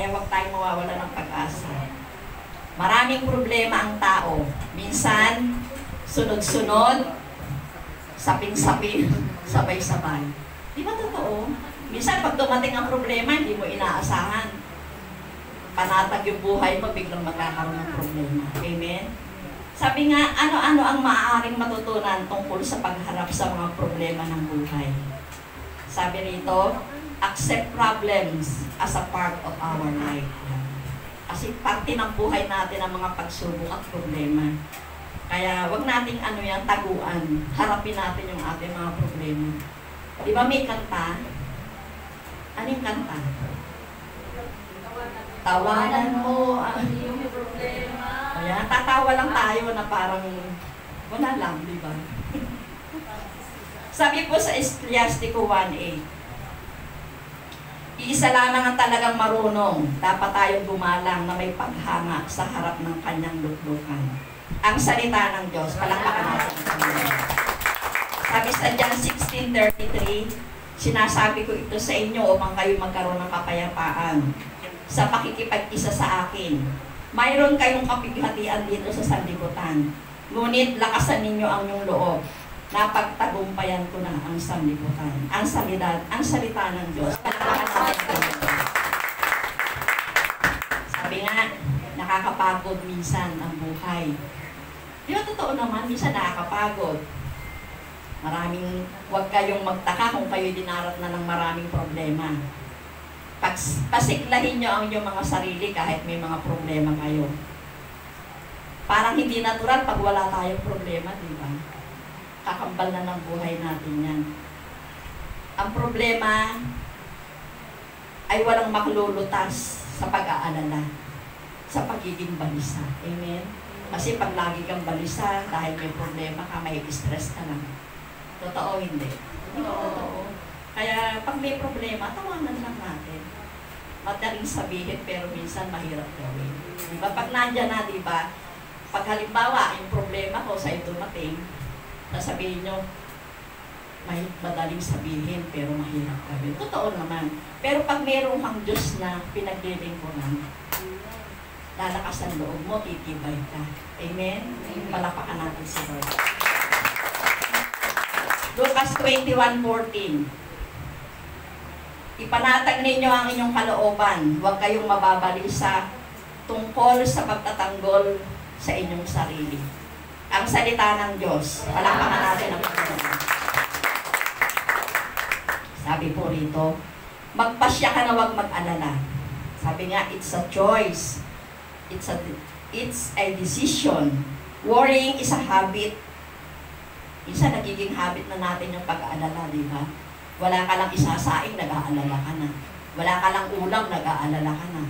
Kaya huwag tayong mawawala ng pag-asa. Maraming problema ang tao. Minsan, sunod-sunod, sapin-sapin, sabay-sabay. Di ba totoo? Minsan, pag dumating ang problema, hindi mo inaasahan. Panatag yung buhay mo, biglang magkakaroon ng problema. Amen? Sabi nga, ano-ano ang maaaring matutunan tungkol sa pagharap sa mga problema ng buhay. Sabi rito, accept problems as a part of our life. Kasi parte ng buhay natin ang mga pagsubok at problema. Kaya wag nating taguan. Harapin natin yung ating mga problema. Di ba may kanta? Ano yung kanta? Tawanan mo ang iyong problema. Ayan, tatawa lang tayo na parang wala lang, di ba? Sabi po sa Ecclesiastes 1:8, iisa lamang ang talagang marunong. Dapat tayong gumalang na may paghanga sa harap ng kanyang luklukan. Ang salita ng Diyos, palakpakan natin ang Panginoon. Sabi sa John 16:33, sinasabi ko ito sa inyo upang kayo magkaroon ng kapayapaan sa pakikipag-isa sa akin. Mayroon kayong kapighatian dito sa sanlibutan. Ngunit lakasan ninyo ang inyong loob. Napagtagumpayan ko na ang sanlibutan. Ang salita ng Diyos. Sabi nga, nakakapagod minsan ang buhay. Di ba totoo naman, minsan nakakapagod. Huwag kayong magtaka kung kayo dinarat na ng maraming problema. Pasiklahin nyo ang inyong mga sarili kahit may mga problema kayo. Parang hindi natural pag wala tayong problema, di ba? Kakambal na ng buhay natin yan. Ang problema ay walang maklulutas sa pag-aalala, sa pagiging balisa. Amen? Kasi pag lagi kang balisa, dahil may problema ka, may stress ka lang. Totoo, hindi? Hindi ko totoo. Kaya pag may problema, tawanan lang natin. Madaling sabihin, pero minsan mahirap gawin. Diba? Pag nandyan na, diba? Pag halimbawa, yung problema ko sa dumating, sabihin nyo, madaling sabihin, pero mahirap gawin. Totoo naman. Pero pag mayroong kang Diyos na pinaglilingkuran, lalakas ang loob mo, titibay ka. Amen? Palakpakan natin si Lord. Lucas 21:14. Ipanatag ninyo ang inyong kalooban. Huwag kayong mababalisa tungkol sa pagtatanggol sa inyong sarili. Ang salita ng Diyos. Palakpakan natin ang Panginoon. Sabi po rito, magpasya ka na huwag mag-alala. Sabi nga, it's a choice. It's a decision. Worrying is a habit. Isa nagiging habit na natin yung pag-aalala, di ba? Wala ka lang isasaing, nag-aalala ka na. Wala ka lang ulam, nag-aalala ka na.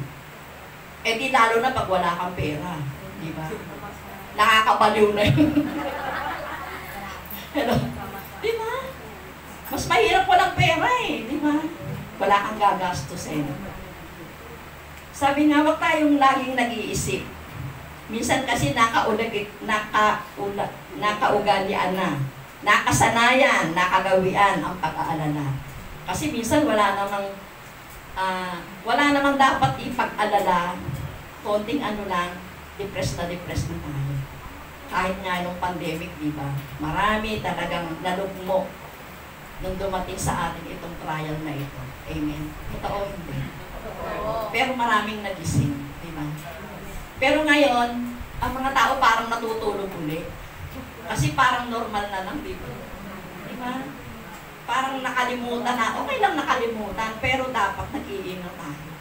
Eh di lalo na pag wala kang pera, di ba? Nakakabaliw na yun. Hello? Di ba? Mas mahirap walang pera eh, di ba? Wala kang gagastusin. Sabi nga, wag tayong laging nag-iisip. Minsan kasi nakaugalian na. Nakasanayan, nakagawian ang pag-aalala. Kasi minsan wala namang dapat ipag-alala. Konting depressed na tayo. Kahit nga nung pandemic, di ba? Marami talagang nalugmok nung dumating sa atin itong trial na ito. Amen. Totoo hindi. Pero maraming nagising, di ba? Pero ngayon, ang mga tao parang natutulog ulit. Kasi parang normal na lang, di ba? Di ba? Parang nakalimutan na, okay lang nakalimutan, pero dapat nag-iingat tayo.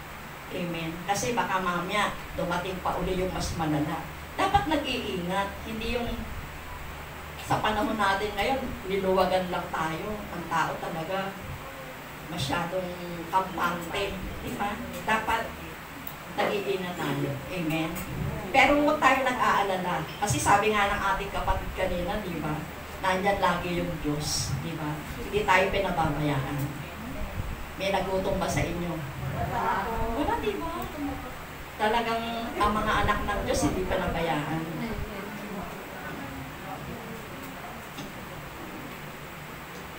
Amen. Kasi baka mamaya, dumating pa uli yung mas malala. Dapat nag-iingat, hindi yung sa panahon natin ngayon, niluwagan lang tayo. Ang tao talaga masyadong kampante. Di ba? Dapat nag-iingat tayo. Amen. Pero huwag tayo nag-aalala. Kasi sabi nga ng ating kapatid kanina, di ba? Nandyan lagi yung Diyos. Di ba? Hindi tayo pinababayaan. May nagutom ba sa inyo? Wala, di ba? Talagang ang mga anak ng Diyos hindi pinabayaan.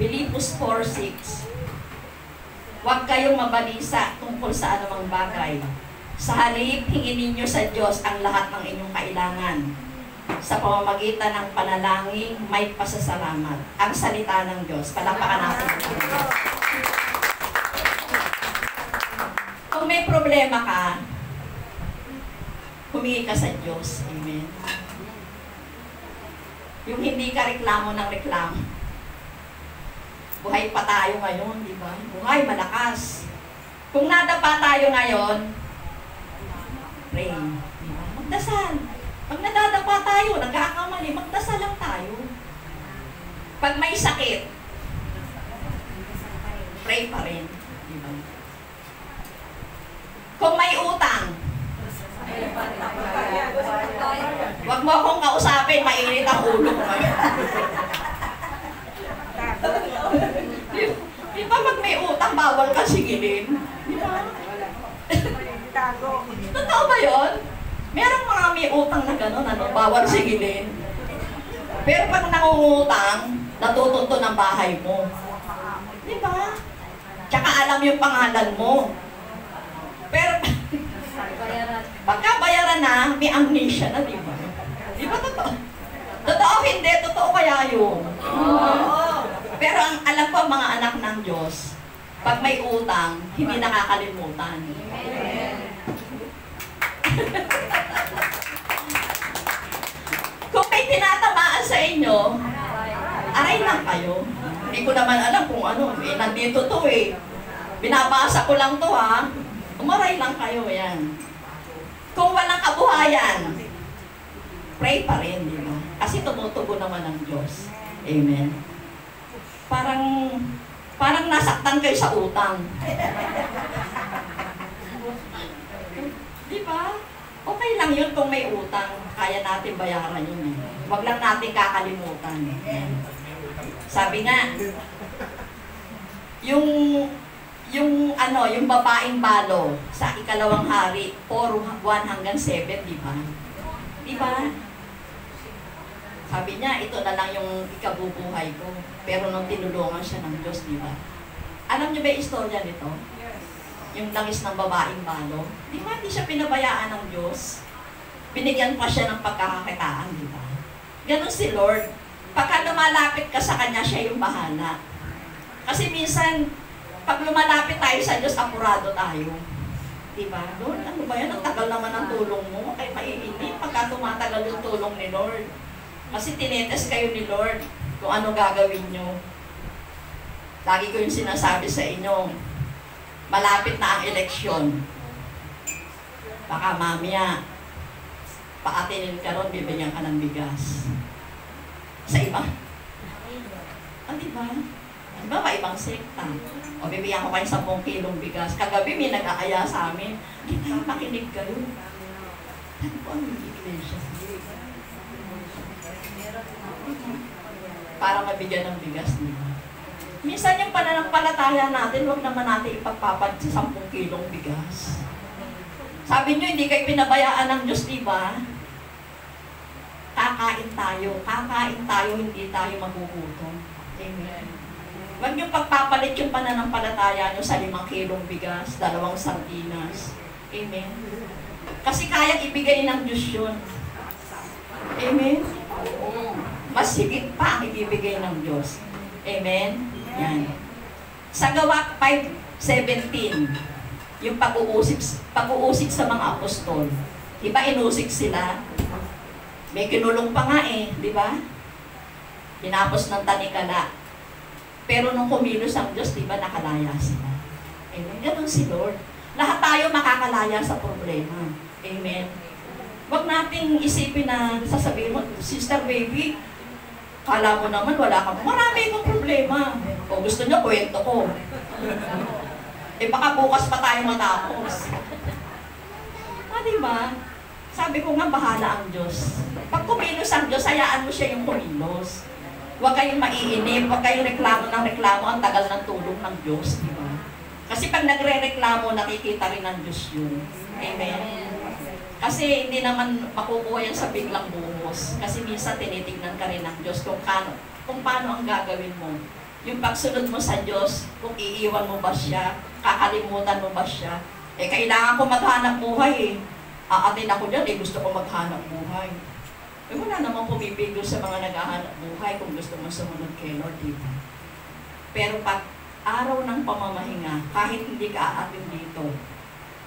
Pilipos 4:6. Huwag kayong mabalisa tungkol sa anumang bagay. Sa halip, hingin ninyo sa Diyos ang lahat ng inyong kailangan. Sa pamamagitan ng panalangin, may pasasalamat. Ang salita ng Diyos. Palakpakan natin. Kung may problema ka, humingi ka sa Diyos. Amen. Yung hindi ka reklamo ng reklamo. Buhay pa tayo ngayon, di ba? Buhay, malakas. Kung nadapa tayo ngayon, pray. Di ba? Magdasal. Pag nadadapa tayo, nagkakamali, magdasal lang tayo. Pag may sakit, pray pa rin. Di ba? Kung may utang, huwag mo akong kausapin, mainit ang ulo ko ngayon. Di ba pag may utang, bawal ka sigilin? Di ba? Totoo ba yun? Merong mga may utang na gano'n, bawal sigilin. Pero pag nangungutang, natutunto ng bahay mo. Di ba? Tsaka alam yung pangalan mo. Pero pagka bayaran na, may amnesia na, di ba? Di ba totoo? Totoo hindi, totoo kaya yun. Pero ang alam ko mga anak ng Diyos, pag may utang, hindi nakakalimutan. Kung may tinatamaan sa inyo, aray lang kayo. Hindi ko naman alam kung ano, nandito to eh. Binabasa ko lang to ha. Umaray lang kayo, yan. Kung walang kabuhayan, pray pa rin, di ba? Kasi tumutubo naman ang Diyos. Amen. Parang nasaktan kayo sa utang. Di ba? Okay lang yun kung may utang. Kaya natin bayaran yun. Huwag lang natin kakalimutan. Sabi nga, yung babaeng balo sa ikalawang hari, 4:1 hanggang 7, di ba? Di ba? Sabi niya, ito na lang yung ikabubuhay ko. Pero nung tinulungan siya ng Diyos, di ba? Alam niyo ba yung istorya nito? Yung langis ng babaeng balo. Di ba, hindi siya pinabayaan ng Diyos? Binigyan pa siya ng pagkakakitaan, di ba? Ganon si Lord. Pagka lumalapit ka sa Kanya, siya yung bahala. Kasi minsan, pag lumalapit tayo sa Diyos, apurado tayo. Diba? Lord, ano ba yan? Ang tagal naman ang tulong mo. Kaya maiinit pagka tumatagal yung tulong ni Lord. Kasi tinetes kayo ni Lord kung ano gagawin nyo. Lagi ko yung sinasabi sa inyo, malapit na ang eleksyon. Baka mamaya, paatinin ka ron, bibigyan ka ng bigas. Sa iba. Diba? Diba ba ibang sekta? O bibigyan ko kayo 10 kilong bigas. Kagabi may nag-aaya sa amin. Hindi tayo makinig kayo. Ano po ang iglesia? Para mabigyan ng bigas nila. Minsan yung pananampalataya natin, huwag naman natin ipagpapad sa 10 kilong bigas. Sabi nyo, hindi kayo pinabayaan ng Diyos, diba? Kakain tayo, hindi tayo magugutom. Amen. Huwag nyo pagpapalit yung pananampalataya nyo sa 5 kilong bigas, 2 sardinas. Amen. Kasi kaya ibigay ng Diyos yun. Amen. Mas higit pa ang ibibigay ng Diyos. Amen. Yan. Sa Gawa 5:17, yung pag-uusig sa mga apostol. Diba inusig sila? May kinulong pa nga eh, di ba? Pinapos ng tanikala. Pero nung kumilos ang Diyos, di ba nakalaya sila? Amen. Ganun si Lord. Lahat tayo makakalaya sa problema. Amen. Huwag nating isipin na sasabihin mo, Sister Baby, kala mo naman wala ka. Marami akong problema. O gusto niyo, kwento ko. Baka bukas pa tayo matapos. Diba? Sabi ko nga, bahala ang Diyos. Pag kumilos ang Diyos, hayaan mo siya yung kumilos. Huwag kayong maiinip, huwag kayong reklamo ng reklamo, ang tagal ng tulong ng Diyos, di ba? Kasi pag nagre-reklamo, nakikita rin ng Diyos yun. Amen? Kasi hindi naman makukuha yan sa biglang buhos. Kasi minsan tinitignan ka rin ng Diyos kung paano ang gagawin mo. Yung pagsunod mo sa Diyos, kung iiwan mo ba siya, kakalimutan mo ba siya, Eh, kailangan ko maghanap buhay eh. Aatin ako dyan eh, gusto ko maghanap buhay. Eh, wala namang pumipigil sa mga naghahanap buhay kung gusto mo sumunod kay Lord, di ba? Pero pag araw ng pamamahinga, kahit hindi ka aatin dito,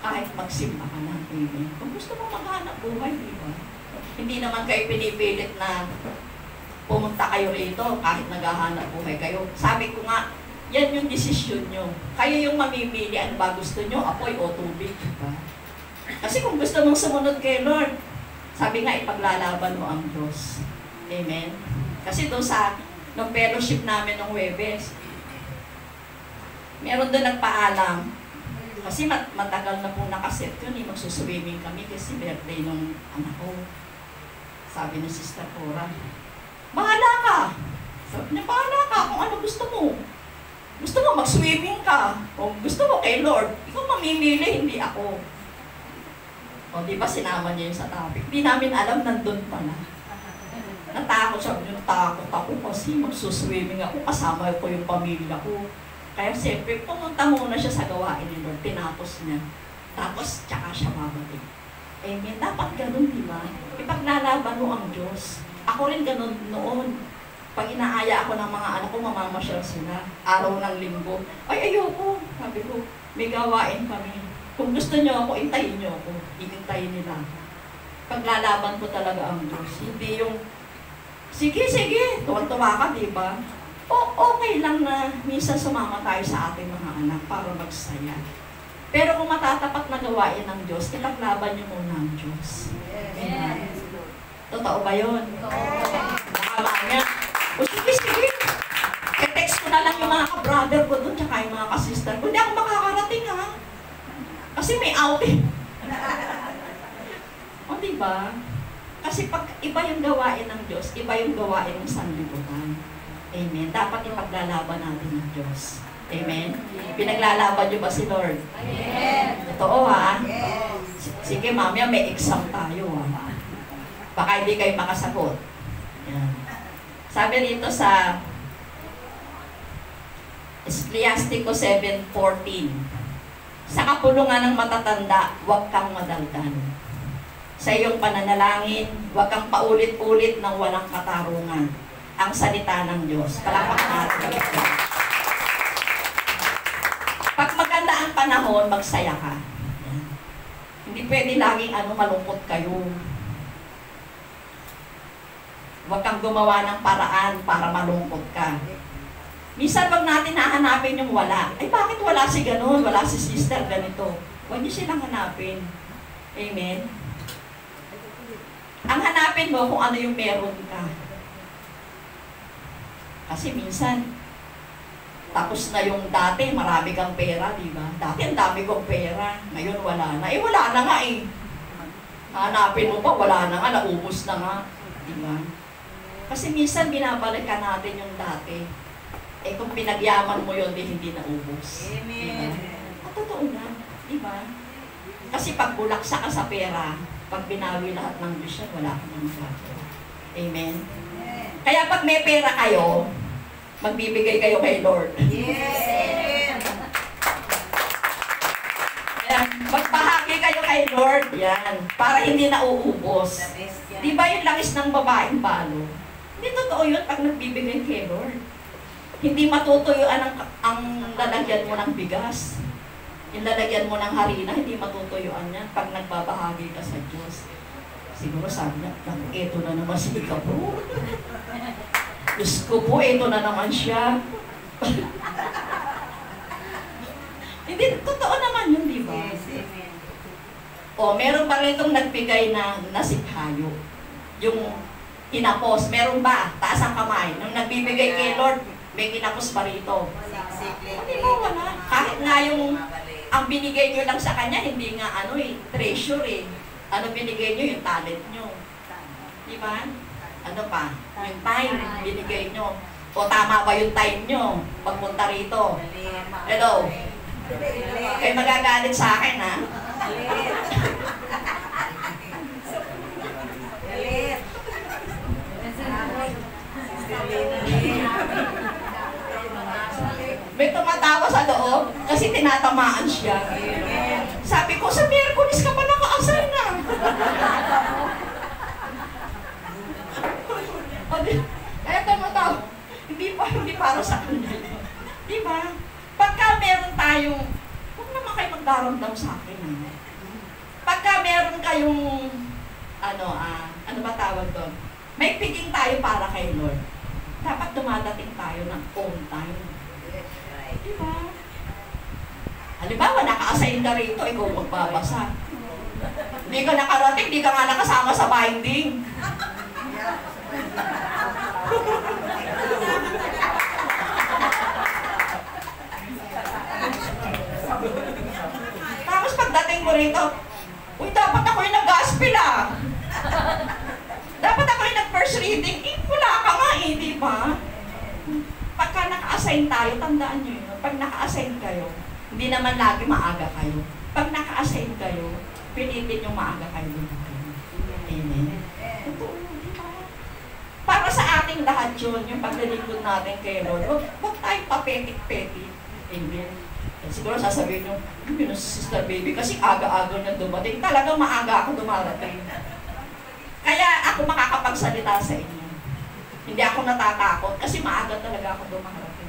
kahit magsimba ka na, amen. Kung gusto mo maghanap buhay, di ba? Hindi naman kayo pinipilit na pumunta kayo rito kahit naghahanap buhay kayo. Sabi ko nga, yan yung desisyon nyo. Kayo yung mamimili ano ba gusto nyo, apoy o tubig, di ba? Kasi kung gusto mong sumunod kay Lord, sabi nga, ipaglalaban mo ang Diyos. Amen? Kasi doon sa nung fellowship namin ng Huwebes, meron doon nagpaalam. Kasi matagal na pong nakaset yun, magsuswimming kami kasi birthday ng anak ko. Sabi ni Sister Cora, bahala ka! Sabi niya, bahala ka kung ano gusto mo. Gusto mo mag-swimming ka. O gusto mo kay Lord, ikaw mamimili, hindi ako. O di ba sinama niya yun sa topic? Hindi namin alam, nandun pala. Natakot siya, natakot ako kasi magsuswimming ako, kasama ko yung pamilya ko. Kaya siyempre, pumunta muna siya sa gawain ni Lord, tinapos niya. Tapos, tsaka siya babalik. Amen. Dapat ganun, di ba? Ipaglalaban mo ang Diyos. Ako rin ganun noon. Pag inaaya ako ng mga anak ko, mamamasyal sila. Araw ng linggo. Ay, ayoko. Sabi ko, may gawain kami. Kung gusto niyo ako, intayin niyo ako. Iintayin nila. Paglalaban ko talaga ang Diyos. Hindi yung, sige, sige, tuwan-tuwa ka, di ba? O, okay lang na minsan sumama tayo sa ating mga anak para magsaya. Pero kung matatapat na gawain ng Diyos, ipaglaban niyo muna ang Diyos. Amen. Totoo ba yun? Nakala niya. O sige, sige. E-text ko na lang yung mga ka-brother ko doon, tsaka yung mga ka-sister ko. Hindi ako makakarating ha. Kasi may outing. O diba? Kasi pag iba yung gawain ng Diyos, iba yung gawain ng sanlibutan. Amen. Dapat ipaglalaban natin ng Diyos. Amen. Pinaglalaban niyo ba si Lord? Amen. Totoo ha? Yes. Sige, mamaya may exam tayo ha. Baka hindi kayo makasagot. Yan. Sabi dito sa Ecclesiastes 7:14, sa kapulungan ng matatanda, huwag kang madaldal. Sa iyong pananalangin, huwag kang paulit-ulit ng walang katarungan. Ang salita ng Diyos. Palakpak natin. Pag maganda ang panahon, magsaya ka. Yan. Hindi pwede laging malungkot kayo. Huwag kang gumawa ng paraan para malungkot ka. Minsan pag natin hahanapin yung wala, ay bakit wala si ganun, wala si sister, ganito. Huwag niyo silang hanapin. Amen? Ang hanapin mo kung ano yung meron ka. Kasi minsan, tapos na yung dati, marami kang pera, di ba? Dati ang dami kong pera, ngayon wala na. Eh wala na nga eh. Hanapin mo pa, wala na nga, naubos na nga. Di ba? Kasi minsan binabalikan natin yung dati. Eh kung pinagyaman mo yun, hindi naubos. Amen. Diba? At totoo na, di ba? Kasi pag bulaksa ka sa pera, pag binawi lahat ng Diyos yan, wala ka nang magagawa. Amen? Kaya pag may pera kayo, magbibigay kayo kay Lord. Yes! Yan. Magpahagi kayo kay Lord. Yan. Para hindi nauubos. Di ba yung langis ng babaeng balo? Hindi totoo yun pag nagbibigay kay Lord. Hindi matutuyuan ang lalagyan mo ng bigas. Yung lalagyan mo ng harina, hindi matutuyuan yan pag nagbabahagi ka sa Diyos. Siguro sabi niya, eto na naman si Ikapo. Diyos ko po, eto na naman siya. Hindi, totoo naman yun, di ba? Yes, amen. O, meron ba itong nagbigay na nasikhayo? Yung kinapos, meron ba? Taas ang kamay. Nung nagbibigay kay Lord, may kinapos ba rito? Hindi ba, wala. Kahit nga yung ang binigay nyo lang sa Kanya, hindi nga treasure eh. Ano binigay nyo? Yung talent nyo. Di ba? Ano pa? Yung time, binigay nyo. O tama ba yung time nyo? Pagpunta rito. Hello? Kayo magagalit sa akin, ha? May tumatawa sa loob kasi tinatamaan siya. Sabi ko, sa Miyerkules ka pa naka-assign na. Kaya tumataw, hindi para sa kanya. Diba? Pagka meron tayong, huwag naman kayo magdaramdam sa akin. Pagka meron kayong, ano ba tawag doon? May piging tayo para kay Lord. Dapat dumadating tayo ng on time. Diba? Halimbawa, naka-assign ka rito, ikaw magbabasa. Hindi ka nakarating, hindi ka nga nakasama sa binding. Tapos pagdating mo rito, uy, dapat ako yung nag-gospel Dapat ako yung nag-first reading. Wala ka nga di ba? Pagka naka-assign tayo, tandaan nyo yun. Pag naka-assign kayo, hindi naman lagi maaga kayo. Pag naka-assign kayo, pilitin yung maaga kayo. Amen. Totoo, di ba? Para sa ating lahat yun, yung paglilingkod natin kay Lord, huwag tayong papetik-petik. Amen. Siguro sasabihin nyo, yun si Sister Baby, kasi aga-aga niya dumating. Talagang maaga ako dumarating. Kaya ako makakapagsalita sa inyo. Hindi ako natatakot, kasi maaga talaga ako dumarating.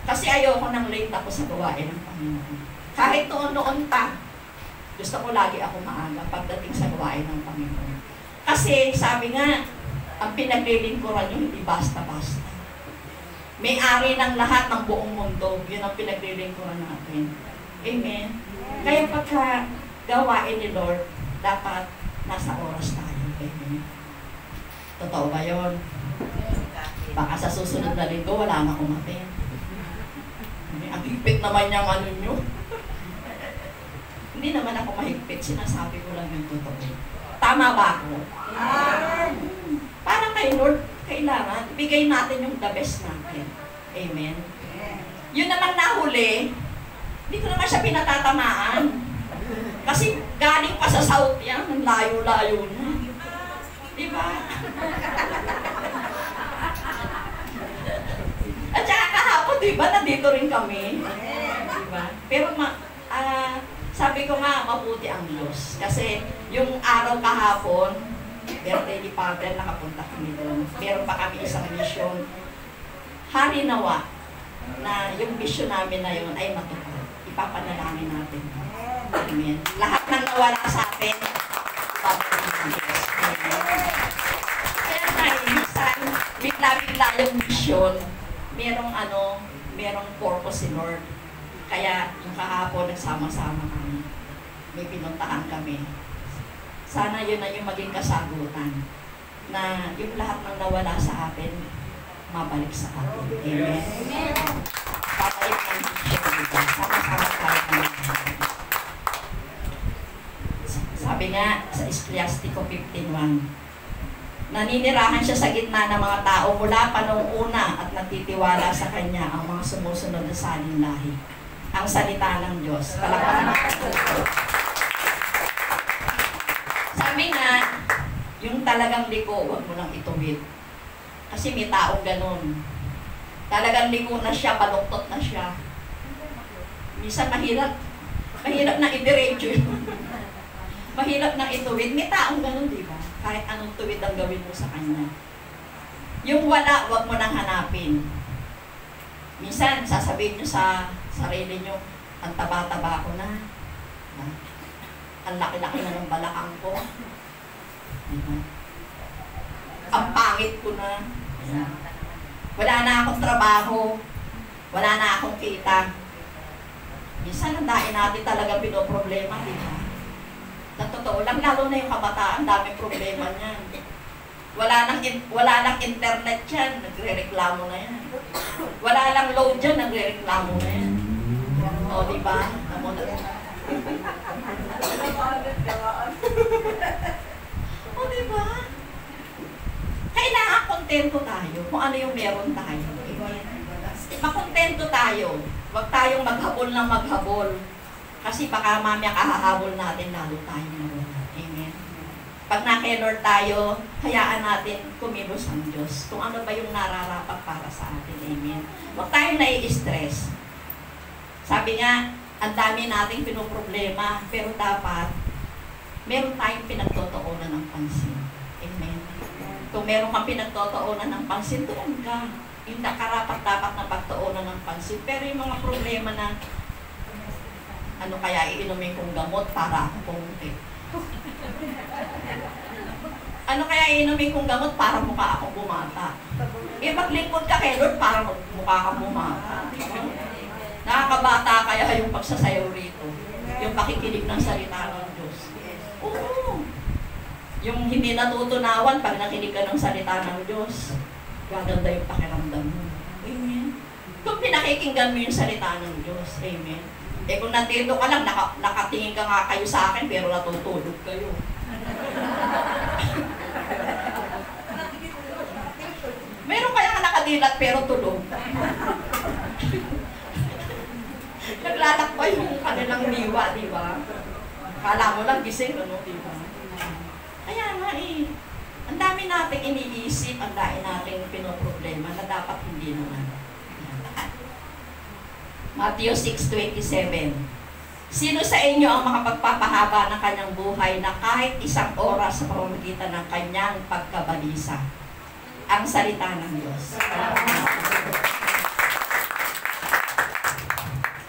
Kasi ayoko nang late ako sa gawain ng Panginoon. Kahit noon pa, gusto ko lagi ako maaga pagdating sa gawain ng Panginoon. Kasi sabi nga, ang pinaglilingkuran nyo hindi basta-basta. May-ari ng lahat ng buong mundo, yun ang pinaglilingkuran natin. Amen. Kaya pagka gawain ni Lord, dapat nasa oras tayo. Amen. Totoo ba yun? Baka sa susunod na linggo, wala na kumatin. Ang higpit naman niyang ano nyo. Hindi naman ako mahigpit, sinasabi ko lang yung totoo. Tama ba ako? Parang kay Lord, kailangan, bigay natin yung the best natin. Amen? Yun naman nahuli, hindi ko naman siya pinatatamaan. Kasi galing pa sa south yan, ang layo-layo na. Diba? At saka kahapon, diba, nandito rin kami. Diba? Pero sabi ko nga, mabuti ang Diyos. Kasi yung araw kahapon, birthday ni Father, nakapunta kami doon. Meron pa kami isang mission. Hari nawa na yung mission namin na yun ay matupad. Ipapanalangin natin. Amen. Lahat ng nawala sa atin, Father ng Diyos. Kaya tayo, minsan, bigla-bigla yung mission, merong purpose si Lord. Kaya yung kahapon, nagsama-sama kami. May pinuntahan kami. Sana yun na yung maging kasagutan na yung lahat ng nawala sa atin, mabalik sa atin. Amen? Babalik ang Diyos. Sama-sama tayo. Sabi nga sa Ecclesiastes 15:1, naninirahan siya sa gitna ng mga tao mula pa noong una at nagtitiwala sa Kanya ang mga sumusunod na saling lahi. Ang salita ng Diyos. Palakpakan natin. Sabi nga, yung talagang liko, huwag mo nang ituwid. Kasi may taong ganun. Talagang liko na siya, baluktot na siya. Minsan mahirap na idiretso yun. Mahirap na ituwid. May taong ganun, di ba? Kahit anong tuwid ang gawin mo sa kanya. Yung wala, huwag mo nang hanapin. Minsan, sasabihin nyo sa sarili nyo, ang taba-taba ko na. Ang laki-laki na ng balakang ko. Diba? Ang pangit ko na. Wala na akong trabaho. Wala na akong kita. Minsan, ang dahil natin talaga pinoproblema, diba? Na totoo lang, lalo na yung kabataan, daming problema niyan. Wala lang internet yan, nagre-reklamo na yan. Wala lang load dyan, nagre-reklamo na yan. O, diba? O, diba? Kailangan kontento tayo kung ano yung meron tayo. Makontento tayo. Huwag tayong maghabol ng maghabol. Kasi baka mamaya kahahabol natin, lalo tayong nawala. Amen. Pag na-kay Lord tayo, hayaan natin kumilos ang Diyos. Kung ano ba yung nararapat para sa atin. Amen. Huwag tayong nai-stress. Sabi nga, Ang dami nating pinoproblema, pero dapat meron tayong pinagtotoonan ng pansin. Amen. Kung meron kang pinagtotoonan ng pansin, doon ka. Yung karapat-dapat na pagtoonan ng pansin. Pero yung mga problema na, ano kaya iinumin kong gamot para ako pumunti? Ano kaya iinumin kong gamot para mukha akong bumata? Maglingkod ka kay Lord para mukha kang bumata. Nakakabata kaya yung pagsasayaw rito. Yung pakikinig ng salita ng Diyos. Oo. Yung hindi natutunawan pag nakinig ka ng salita ng Diyos, gaganda yung pakiramdam mo. Amen. Kung pinakikinggan mo yung salita ng Diyos. Amen. Kung nandito ka lang, nakatingin ka nga kayo sa akin, pero natutulog kayo. Meron kaya ka nakadilat pero tulog. Naglalakbay yung kanilang diwa, di ba? Kala mo lang gising, ano, di ba? Kaya nga ang dami nating iniisip, ang dami nating pinoproblema na dapat hindi naman. Matthew 6:27. Sino sa inyo ang makapagpapahaba ng kanyang buhay na kahit isang oras sa pamamagitan ng kanyang pagkabalisa? Ang salita ng Diyos.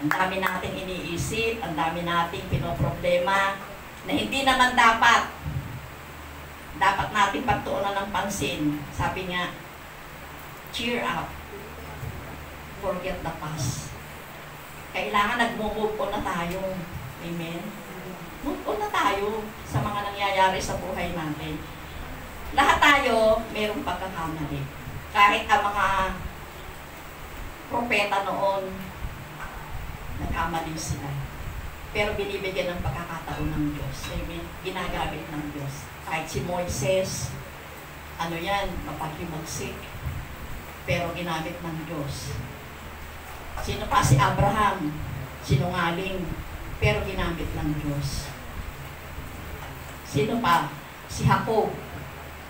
Ang dami nating iniisip, ang dami nating pinoproblema na hindi naman dapat nating pagtuunan ng pansin. Sabi nga, cheer up. Forget the past. Kailangan nag-move on na tayo. Amen? Move on na tayo sa mga nangyayari sa buhay natin. Lahat tayo mayroong pagkakamali. Kahit ang mga propeta noon, nagkamali sila. Pero binibigyan ng pagkakataon ng Diyos. Amen? Ginagamit ng Diyos. Kahit si Moises, mapaghimagsik. Pero ginamit ng Diyos. Sino pa? Si Abraham, sinungaling. Pero ginamit ng Diyos. Sino pa? Si Jacob.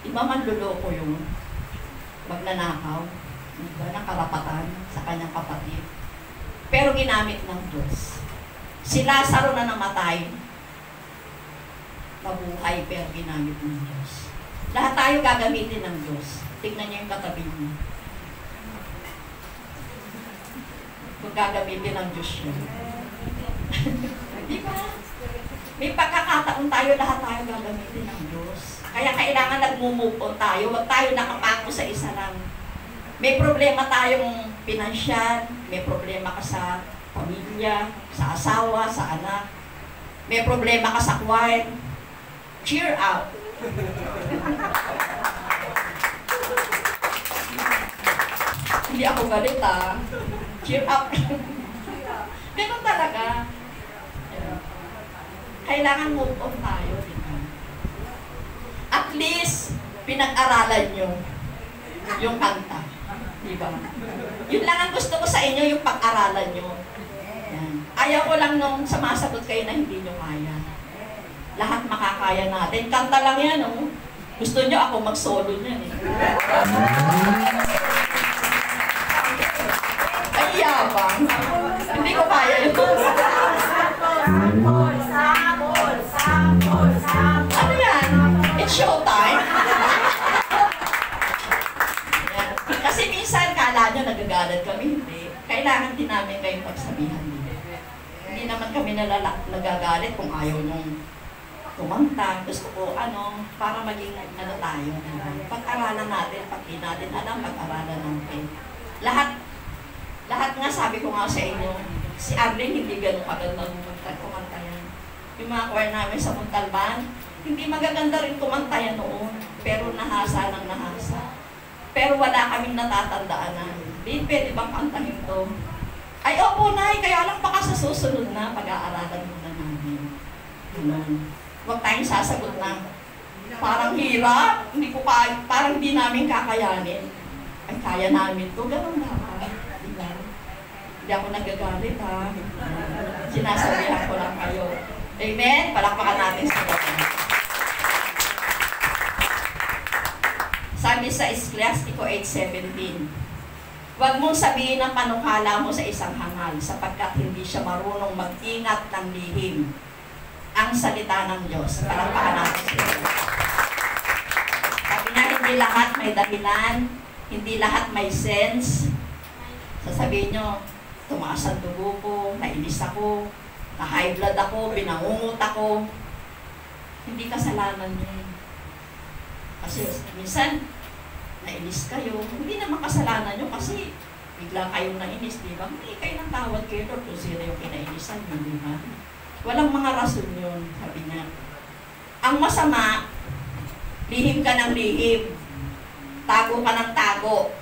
Iba man luloko yun. Magnanakaw. Diba? Ng karapatan sa kanyang kapatid. Pero ginamit ng Diyos. Si Lazaro na namatay, mabuhay pero ginamit ng Diyos. Lahat tayo gagamitin ng Diyos. Tignan niyo yung katabi niyo. Kung gagamitin ng Diyos yun. Di ba? May pagkakataon tayo, lahat tayo gagamitin ng Diyos. Kaya kailangan nag-move on tayo. Huwag tayo nakapako sa isa lang. May problema tayong pinansyal, may problema ka sa pamilya, sa asawa, sa anak. May problema ka sa choir. Cheer up. Hindi ako galit Cheer up. Ganun talaga. Kailangan move on tayo. Diba? At least, pinag-aralan nyo yung kanta. Diba? Yun lang ang gusto ko sa inyo, yung pag-aralan nyo. Yan. Ayaw ko lang nung sumasagot kayo na hindi nyo kaya. Lahat makakaya natin. Kanta lang yan, oh. Gusto nyo ako mag-solo niyan, eh. Ay, yabang. Hindi ko kaya yun. Ano yan? It's showtime. Yan. Kasi minsan, kala nyo nagagalit kami. Hindi. Kailangan din namin kayong pagsabihan dito. Hindi naman kami nagagalit kung ayaw nung kumanta. Gusto ko, para maging tayo. Pag-aralan natin, pag di natin alam, pag-aralan natin. Lahat nga sabi ko nga sa inyo, si Arlene hindi ganun kagandang kumanta yan. Yung mga choir namin sa Montalban, hindi magaganda rin kumanta yan noon, pero nahasa ng nahasa. Pero wala kaming natatandaan na, di pwede bang kantahin to? Ay, opo, Nay, kaya lang baka sa susunod na, pag-aaralan muna namin. Huwag tayong sasagot na, parang hirap, hindi ko kaya, parang hindi namin kakayanin. Ay, kaya namin to, ganun na. Diba? Hindi ako nagagalit, sinasabihan ko lang kayo. Amen? Palakpakan natin sa Lord. Sabi sa Ecclesiastes 8:17, Huwag mong sabihin ang panukala mo sa isang hangal sapagkat hindi siya marunong mag-ingat ng lihim. Ang salita ng Diyos. Palakpakan natin siya. Sabi niya, hindi lahat may dahilan, hindi lahat may sense. Sasabihin nyo, tumaas ang dugo ko, nainis ako, na-high blood ako, binangungot ako. Hindi kasalanan niyo. Kasi minsan, nainis kayo. Hindi naman kasalanan nyo kasi bigla kayong nainis, di ba? Hindi kayo ng tawad kayo Lord kung sino yung kinainisan nyo, di ba? Walang mga rason yun, sabi niya. Ang masama, lihim ka ng lihim. Tago ka ng tago.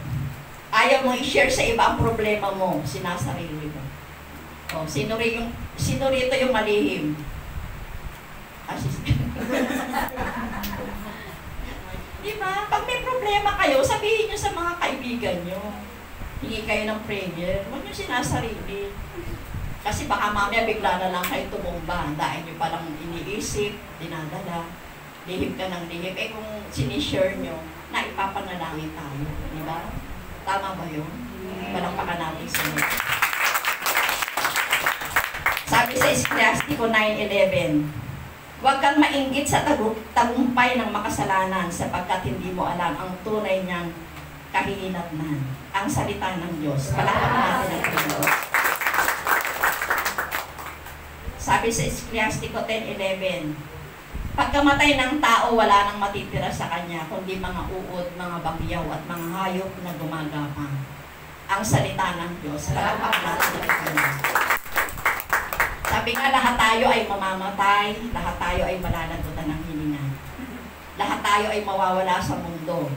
Ayaw mo i-share sa iba ang problema mo, sinasarili mo. O, sino rito yung malihim? Diba? Pag may problema kayo, sabihin nyo sa mga kaibigan nyo. Hingi kayo ng prayer. Huwag nyo sinasarili. Kasi baka mamaya bigla na lang kayo tumumba. Dahil nyo palang iniisip, dinadala. Lihim ka ng lihim. Eh kung sinishare nyo, na ipapanalangin tayo. Diba? Tama ba yun? Palakpakan natin sa inyo. Sabi sa Ecclesiastes 9:11, huwag kang mainggit sa tagumpay ng makasalanan sapagkat hindi mo alam ang tunay niyang kahihinatnan. Ang salita ng Diyos. Palakpakan natin ang Diyos. Sabi sa Ecclesiastes 10:11, pagkamatay ng tao, wala nang matitira sa kanya, kundi mga uod, mga bagyaw, at mga hayop na gumagapang. Ang salita ng Diyos. Palakpakan natin ang Diyos. Sabi nga, lahat tayo ay mamamatay, lahat tayo ay malalagutan ng hininga. Lahat tayo ay mawawala sa mundo.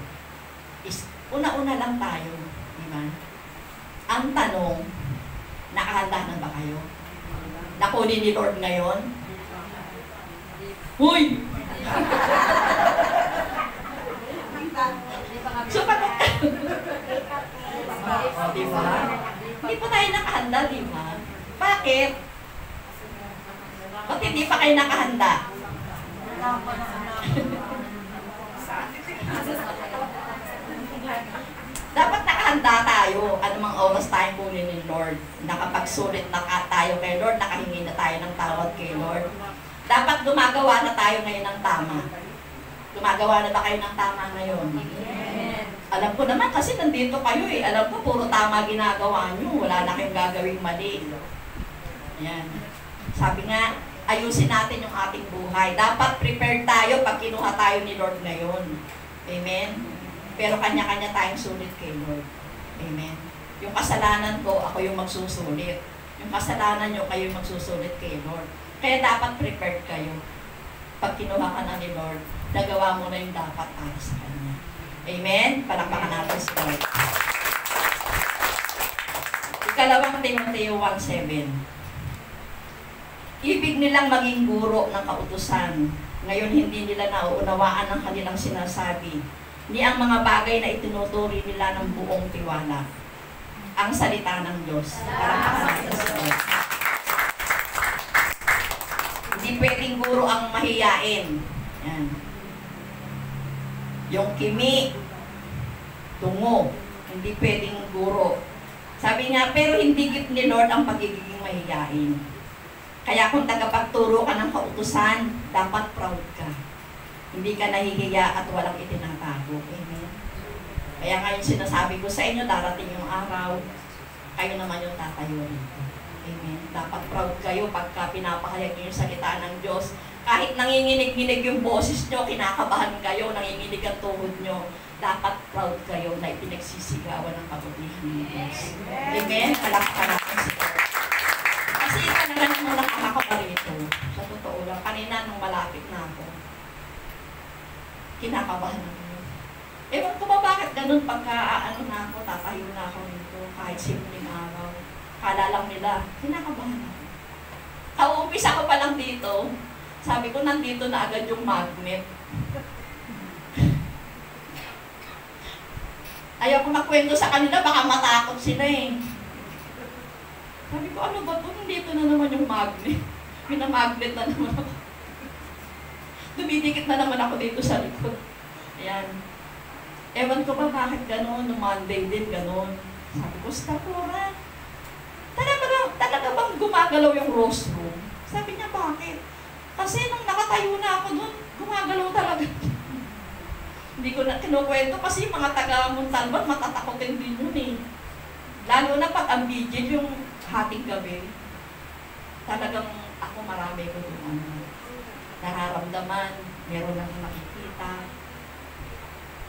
Una-una lang tayo, di ba? Ang tanong, nakahanda na ba kayo? Nakunin ni Lord ngayon? Huy! So, pagod ka. Di ba? Hindi pa tayo nakahanda, di ba? Bakit? Ba't hindi pa kayo nakahanda? Dapat nakahanda tayo. Anumang oras tayo kunin ni Lord. Nakapagsulit na tayo kay Lord, nakahingi na tayo ng tawad kay Lord. Dapat gumagawa na tayo ngayon ng tama. Gumagawa na ba kayo ng tama ngayon? Alam ko naman kasi nandito kayo eh. Alam ko puro tama ginagawa nyo. Wala na kayong gagawing mali. Yan. Sabi nga, ayusin natin yung ating buhay. Dapat prepared tayo pag kinuha tayo ni Lord ngayon. Amen? Pero kanya-kanya tayong sulit kay Lord. Amen? Yung kasalanan ko, ako yung magsusulit. Yung kasalanan nyo, kayo yung magsusulit kay Lord. Kaya dapat prepared kayo. Pag kinuha ka na ni Lord, nagawa mo na yung dapat para sa Kanya. Amen? Palakpakan natin si Lord. Ikalawang Timoteo 1:7. Ibig nilang maging guro ng kautusan. Ngayon hindi nila nauunawaan ang kanilang sinasabi, ni ang mga bagay na itinuturi nila ng buong tiwala. Ang salita ng Diyos. Palakpakan natin si Lord. Hindi pwedeng guro ang mahiyain. Yan. Yung kimi, tungo, hindi pwedeng guro. Sabi nga, pero hindi gift ni Lord ang pagiging mahiyain. Kaya kung tagapagturo ka ng kautusan, dapat proud ka. Hindi ka nahihiya at walang itinatago. Amen. Kaya ngayon sinasabi ko sa inyo, darating yung araw, kayo naman yung tatayo rito. Amen. Dapat proud kayo pagka pinapahayag niyo yung salita ng Diyos. Kahit nanginginig-nginig yung boses nyo, kinakabahan kayo, nanginginig ang tuhod nyo, dapat proud kayo na ipinagsisigawan ng kabutihan ng Diyos. Amen? Palakpakan natin si Lord. Kasi talagang mo nakakaba rito. Sa totoo lang, kanina nung malapit na ako, kinakabahan ako. Ewan ko ba bakit ganun pagka ano na ako, tatayo na ako rito, kahit simpleng araw. Kala lang nila, kinakabahan ako. Kaumpisa ko pa lang dito, sabi ko nandito na agad yung magnet. Ayaw ko magkwento sa kanila, baka matakot sila eh. Sabi ko, ano ba ito? Nandito na naman yung magnet. Minamagnet na naman ako. Dumidikit na naman ako dito sa likod. Ayan. Ewan ko ba bakit gano'n, no Monday din gano'n. Sabi ko, Stapura, talaga bang gumagalaw yung rostrum? Sabi niya, bakit? Kasi nung nakatayo na ako doon, gumagalaw talaga. Hindi ko na kinukwento kasi yung mga taga-Montalban, matatakotin din yun eh. Lalo na pag ang vigil yung hating gabi, talagang ako marami ko doon nararamdaman, meron lang nakikita.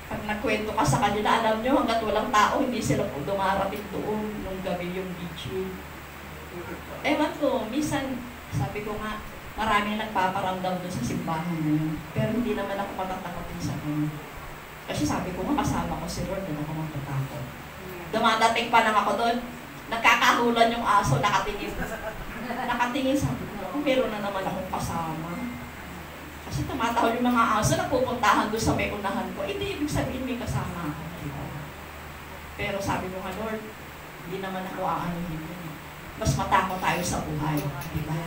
Pag nagkwento ka sa kanila, alam nyo, hanggat walang tao, hindi sila po dumarating doon nung gabi yung vigil. Ewan ko, minsan, sabi ko nga, maraming nagpaparamdam doon sa simbahan na yun. Pero hindi naman ako matatakotin sa kanya. Kasi sabi ko nga, kasama ko si Lord, doon ako matatakot. Dumadating pa lang ako doon, nagkakahulan yung aso, nakatingin. Nakatingin, sabi ko, meron na naman akong kasama. Kasi tumatahol yung mga aso, napupuntahan doon sa may unahan ko. Hindi, ibig sabihin may kasama ako. Pero sabi ko nga, Lord, hindi naman ako aanuhin yun. Mas matakot tayo sa buhay. Diba?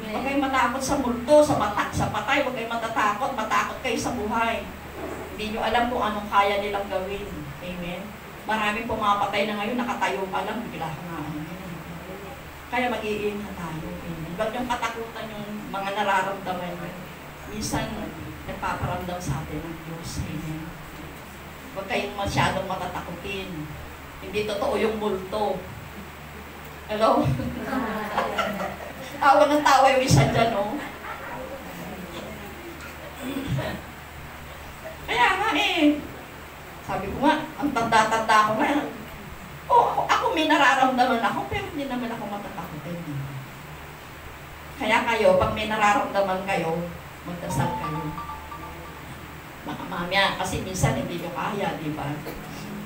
Huwag kayong matakot sa multo, sa patay. Huwag kayong matakot kayo sa buhay. Hindi nyo alam kung anong kaya nilang gawin. Amen? Maraming pumapatay na ngayon, nakatayo pa lang, bigla ka nga. Kaya mag-iingat tayo. Amen? Huwag yung katakutan yung mga nararamdaman nyo. Minsan, nagpaparamdam sa atin ng Diyos. Amen. Huwag kayong masyadong matatakutin. Hindi totoo yung multo. Hello? Tawa ng tawa yung isa dyan, no? Kaya nga eh. Sabi ko nga, ang tanda-tanda ko nga. Ako may nararamdaman ako, pero hindi naman ako matatakutin. Kaya kayo, pag may nararamdaman kayo, magdasal kayo. Baka mamaya, kasi minsan hindi nyo kaya, di ba?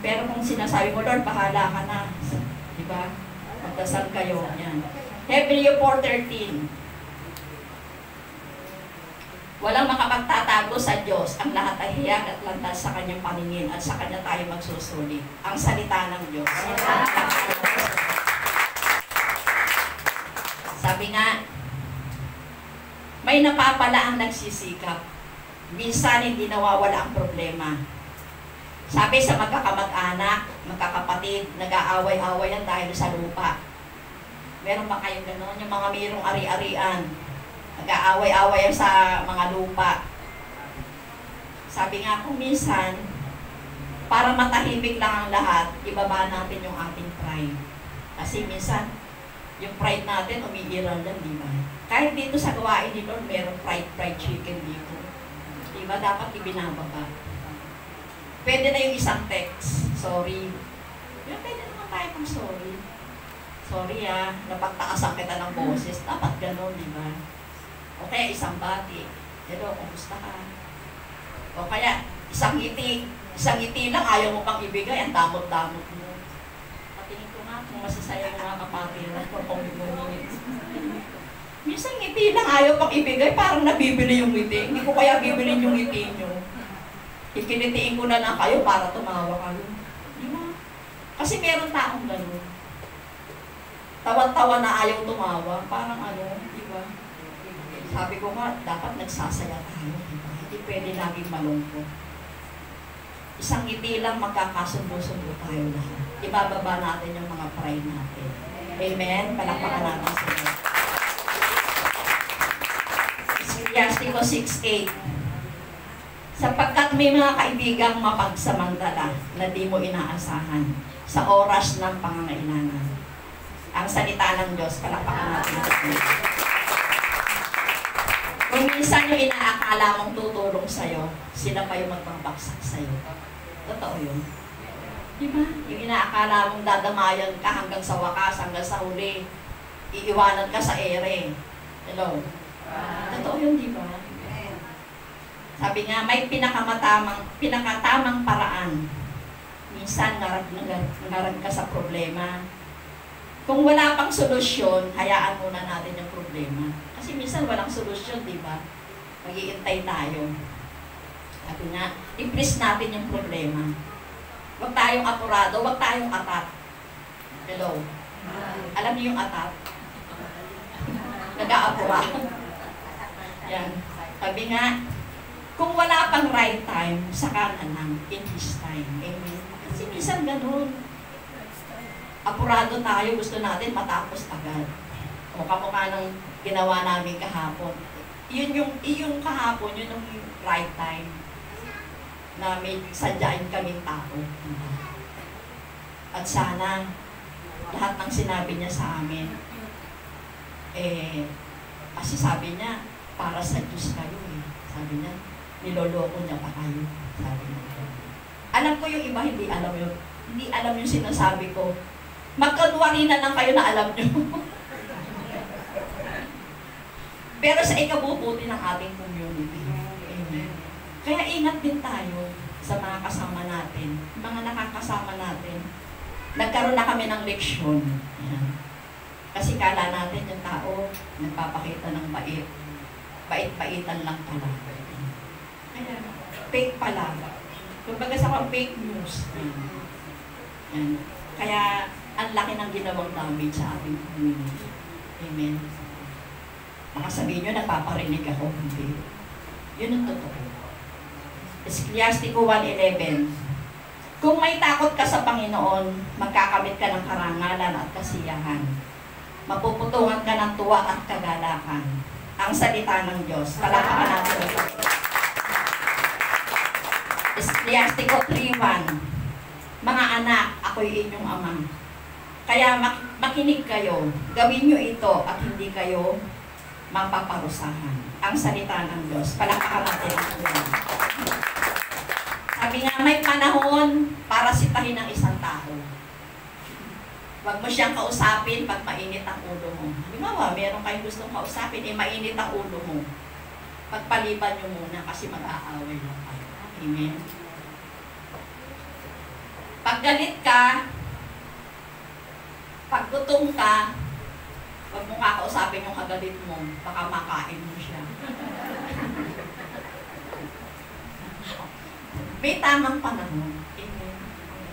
Pero kung sinasabi mo, Lord, bahala ka na. Di ba? Magdasal kayo. Yan. Hebrew 4:13. Walang makapagtatago sa Diyos. Ang lahat ay hiyag at landas sa kanyang paningin at sa kanya tayo magsusulit. Ang salita ng Diyos. Sabi nga, may napapala ang nagsisikap. Minsan hindi nawawala ang problema. Sabi sa magkakamag-anak, magkakapatid, nag-aaway-awayan dahil sa lupa. Meron ba kayong gano'n? Yung mga mayroong ari-arian, nag-aaway-awayan sa mga lupa. Sabi nga kung minsan, para matahimik lang ang lahat, ibaba natin yung ating pride. Kasi minsan, yung pride natin, umiiral lang, di ba? Kahit dito sa gawain ni Lord, merong fried chicken dito. Di ba? Dapat ibinababa. Pwede na yung isang text. Sorry. Yung pwede naman tayo kung sorry. Sorry napagtaasan kita ng boses. Dapat gano'n, di ba? O kaya isang bati. Hello, kumusta ka? O kaya isang ngiti. Isang ngiti lang, ayaw mo pang ibigay, ang damot-damot mo. Patingin ko nga kung masasaya yung mga kapatiran kung pumibuningin. Minsan ngiti lang, ayaw pang ibigay, parang nabibili yung ngiti. Hindi ko kaya bibilin yung ngiti nyo. Ikinitiin ko na lang kayo para tumawa kayo. Di ba? Kasi meron taong gano'n. Tawa-tawa na ayaw tumawa. Parang di ba? Sabi ko nga, dapat nagsasaya tayo. Di ba? Hindi pwede laging malungkot. Isang ngiti lang, magkakasundo-sundo tayo lahat. Ibababa natin yung mga pride natin. Amen? Palakpakan natin sila. Ecclesiastes 6:8. Sapagkat may mga kaibigang mapagsamantala na di mo inaasahan sa oras ng pangangailangan. Ang salita ng Diyos, palakpakan natin. Kung minsan yung inaakala mong tutulong sa'yo, sila pa yung magpapaksak sa'yo. Totoo yun. Diba? Yung inaakala mong dadamayan ka hanggang sa wakas, hanggang sa huli, iiwanan ka sa ere. Hello? Totoo yun, diba? Sabi nga, may pinakatamang paraan. Minsan, ngarag ka sa problema. Kung wala pang solusyon, hayaan muna natin yung problema. Kasi minsan walang solusyon, di ba? Mag-iintay tayo. Sabi nga, i-please natin yung problema. Huwag tayong apurado, huwag tayong atat. Hello? Alam niyo yung atat? Nag-aapura. Yan. Sabi nga, kung wala pang right time, saka na lang, in His time. Amen. Kasi minsan ganun. Apurado tayo, gusto natin matapos agad. O kamukha ng ginawa namin kahapon. Yung kahapon, yun yung right time na may sadyain kaming tao. At sana, lahat ng sinabi niya sa amin, kasi sabi niya, para sa Diyos kayo eh. Sabi niya, niloloko niya pa kayo. Sabi niya. Alam ko yung iba, hindi alam yung sinasabi ko. Magkanuwari na lang kayo na alam nyo. Pero sa ikabubuti ng ating community. Amen. Kaya ingat din tayo sa mga kasama natin, mga nakakasama natin. Nagkaroon na kami ng leksyon. Ayan. Kasi kala natin yung tao, nagpapakita ng bait. Bait-baitan lang pala. Kaya, fake pala. Kumbaga sa fake news. Ayan. Kaya, ang laki ng ginawang damage sa ating community. Amen. Baka sabihin nyo, nagpaparinig ako. Hindi. Yun ang totoo. Ecclesiastes 1:11. Kung may takot ka sa Panginoon, magkakamit ka ng karangalan at kasiyahan. Mapuputungan ka ng tuwa at kagalakan. Ang salita ng Diyos. Palakpakan natin ito. Ecclesiastes 3:1. Mga anak, ako'y inyong ama. Kaya makinig kayo, gawin nyo ito at hindi kayo mapaparusahan. Ang salita ng Diyos. Palakpakan natin ang Diyos. Sabi nga, may panahon para sitahin ng isang tao. Huwag mo siyang kausapin pag mainit ang ulo mo. Halimbawa, meron kayong gustong kausapin, mainit ang ulo mo. Pagpaliban nyo muna kasi mag-aaway lang kayo. Amen? Pag galit ka, pag gutom ka, huwag mo kakausapin yung kagalit mo, baka makain mo siya. May tamang panahon. Amen.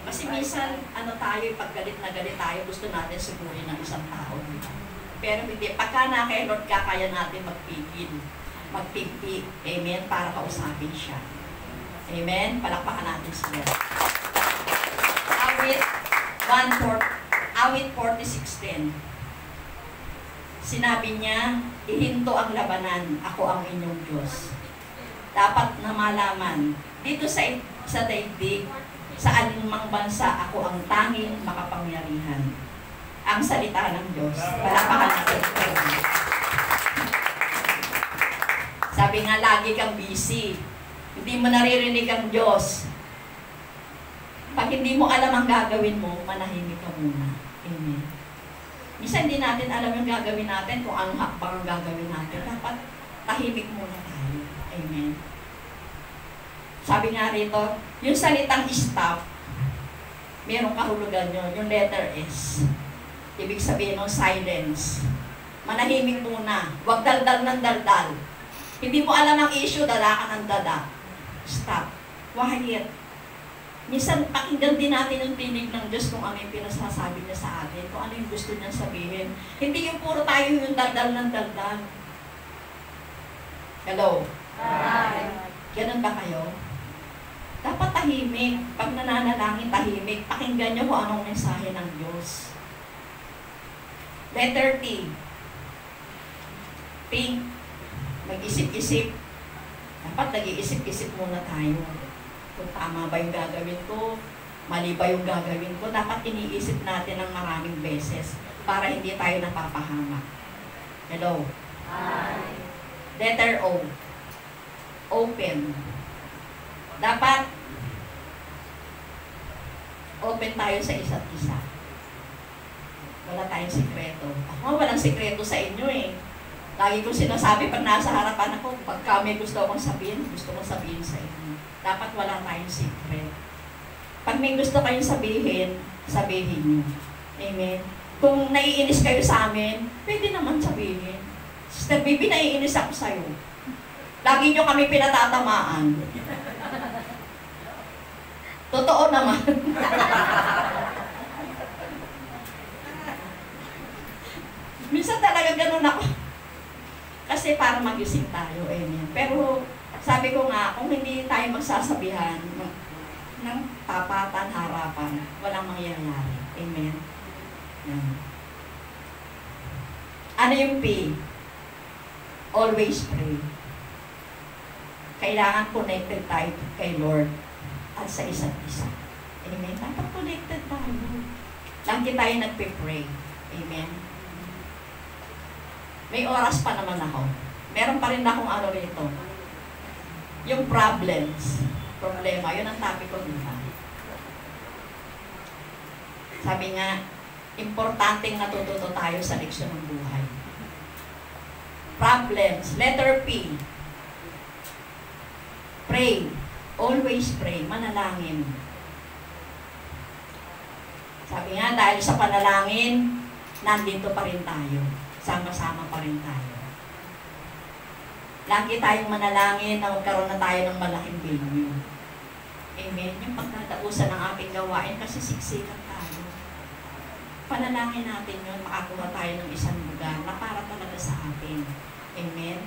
Kasi minsan, pag galit na galit tayo, gusto natin sigurin ng isang tao. Pero hindi, pagka na kay Lord ka, kaya natin magpigil, magpigpi, amen, para kausapin siya. Amen? Palakpakan natin siya. Awit 46:10. Sinabi niya, ihinto ang labanan, ako ang inyong Diyos. Dapat na malaman, dito sa daigdig, sa alinmang bansa, ako ang tanging makapangyarihan. Ang salita ng Diyos. Palakpakan natin. Sabi nga, lagi kang busy. Hindi mo naririnig ang Diyos. Pag hindi mo alam ang gagawin mo, manahimik ka muna. Amen. Minsan hindi natin alam yung gagawin natin, kung anong hakbang ang gagawin natin. Dapat tahimik muna tayo. Amen. Sabi nga rito, yung salitang stop, merong kahulugan yun, yung letter S. Ibig sabihin ng silence. Manahimik muna. Huwag daldal ng daldal. Hindi mo alam ang issue, dala ka ng dada. Stop. Quiet. Minsan, pakinggan din natin yung tinig ng Diyos kung ano yung pinasasabi niya sa atin, kung ano yung gusto niya sabihin. Hindi yung puro tayo yung daldal ng daldal. Hello? Hi. Ganun ba kayo? Dapat tahimik. Pag nananalangin, tahimik. Pakinggan niyo kung anong mensahe ng Diyos. Letter T. Pink. Mag-isip-isip. Dapat nag-iisip-isip muna tayo. Kung tama ba yung gagawin ko, mali ba yung gagawin ko, dapat iniisip natin ng maraming beses para hindi tayo napapahamak. Hello? Hi. Letter O. Open. Dapat open tayo sa isa't isa. Wala tayong sikreto. Ako, walang sikreto sa inyo eh. Lagi kong sinasabi pag nasa harapan ako, pagka may gusto kong sabihin sa inyo. Dapat wala tayong secret. Pag may gusto kayong sabihin, sabihin nyo. Amen? Kung naiinis kayo sa amin, pwede naman sabihin. Sister Bibi, naiinis ako sa'yo. Lagi nyo kami pinatatamaan. Totoo naman. Minsan talaga ganun ako. Kasi para magising tayo. Amen. Pero sabi ko nga, kung hindi tayo magsasabihan ng tapatan, harapan, walang mangyayari. Amen. Yan. Ano yung P? Always pray. Kailangan connected tayo kay Lord at sa isa't isa. Amen? Dapat connected tayo. Lagi tayo nagpe-pray. Amen? May oras pa naman ako. Meron pa rin akong ano rito. Yung problems. Problema. Yun ang topic ko dito. Sabi nga, importanteng natututo tayo sa leksyon ng buhay. Problems. Letter P. Pray. Always pray. Manalangin. Sabi nga, dahil sa panalangin, nandito pa rin tayo. Sama-sama pa rin tayo. Lagi tayong manalangin na magkaroon na tayo ng malaking venue. Amen. Yung pagkatausan ng ating gawain kasi siksikan tayo. Panalangin natin yun, makakuha tayo ng isang lugar na para talaga sa atin. Amen.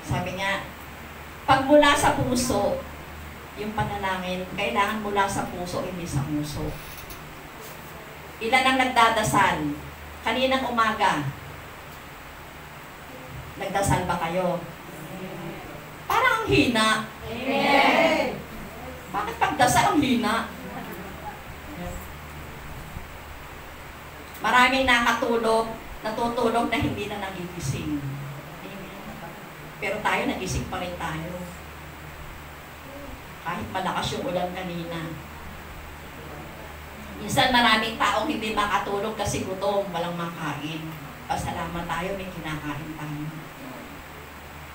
Sabi nga, pag mula sa puso, yung panalangin, kailangan mula sa puso, hindi sa puso. Ilan ang nagdadasal? Kaninang umaga, nagdasal ba kayo? Parang ang hina. Amen. Bakit pagdasal ang hina? Maraming natutulog na hindi na nagigising. Amen. Pero tayo, nagising pa rin tayo. Kahit malakas yung ulan kanina. Minsan maraming taong hindi makatulog kasi gutom, walang makain. Pasalamat tayo, may kinakain tayo.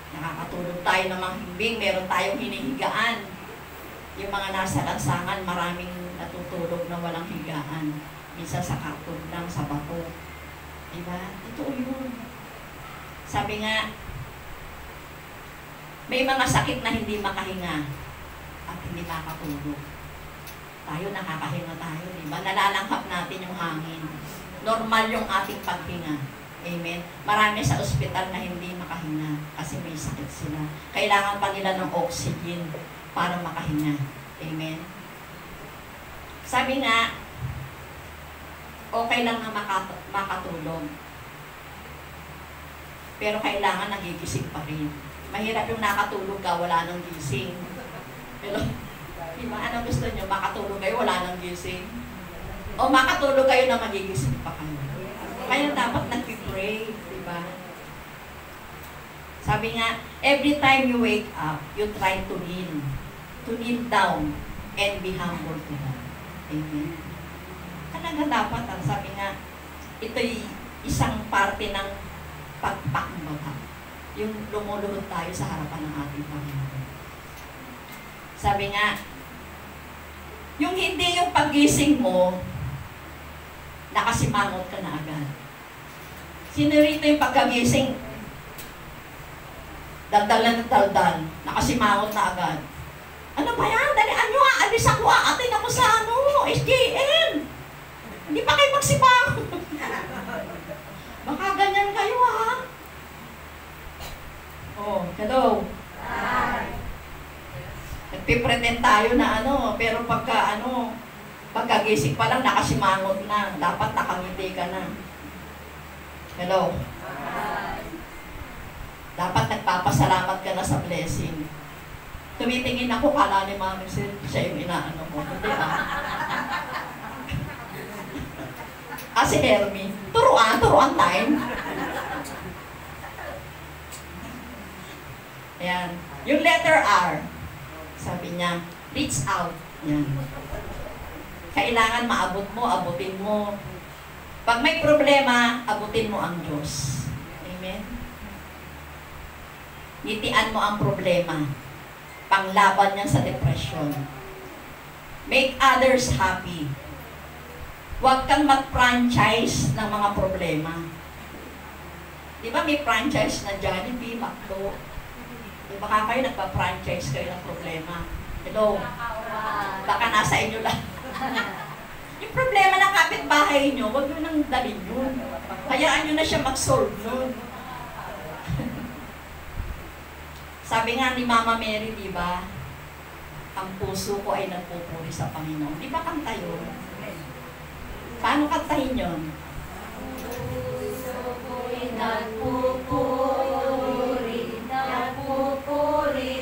Nakakatulog tayo ng mahimbing, meron tayong hinihigaan. Yung mga nasa lansangan, maraming natutulog na walang higaan. Minsan sa karton lang, sa bato. Diba? Totoo yun. Sabi nga, may mga sakit na hindi makahinga at hindi makatulog. Tayo, nakakahinga tayo, diba? Nalalanghap natin yung hangin. Normal yung ating paghinga. Amen? Marami sa ospital na hindi makahinga kasi may sakit sila. Kailangan pa nila ng oxygen para makahinga. Amen? Sabi nga, okay lang na makatulog. Pero kailangan nagigising pa rin. Mahirap yung nakatulog ka, wala nang gising. Pero, diba, anong gusto nyo? Makatulog kayo, wala nang gising? O makatulog kayo na magigising pa kayo? Kaya dapat nag-pray, diba? Sabi nga, every time you wake up, you try to kneel down and be humble to God. Amen. Talaga dapat, sabi nga, ito'y isang parte ng pagpakbaga. Yung lumuluhod tayo sa harapan ng ating Panginoon. Sabi nga, yung hindi yung paggising mo, nakasimangot ka na agad. Sino rito yung pagkagising? Daldal na daldal, nakasimangot na agad. Ano ba yan? Dalian nyo ha, alis ako ha, atin ako sa SJN. Hindi pa kayo magsimangot. Baka ganyan kayo ha. Oh, hello. Hi. Nagpipretend tayo na pero pagkagising pa lang, nakasimangot na. Dapat nakangiti ka na. Hello? Hi. Dapat nagpapasalamat ka na sa blessing. Tumitingin ako, kala ni Mami siya yung inaano mo. Hindi ba? Kasi Hermie, turuan time. Ayan. Yung letter R, sabi niya, reach out. Yan. Kailangan maabot mo, abutin mo. Pag may problema, abutin mo ang Diyos. Amen? Ngitian mo ang problema. Panglaban niya sa depression. Make others happy. Huwag kang mag-franchise ng mga problema. Di ba may franchise na Jollibee, McDo? Di ba kayo nagpa-franchise kayo ng problema? Hello? Baka nasa inyo lang. Yung problema ng kapitbahay nyo, huwag nyo nang dalhin yun. Hayaan nyo na siya mag-solve nun. Sabi nga ni Mama Mary, di ba? Ang puso ko ay nagpupuri sa Panginoon. Di ba kanta yun? Paano kantahin yun? nagpupuri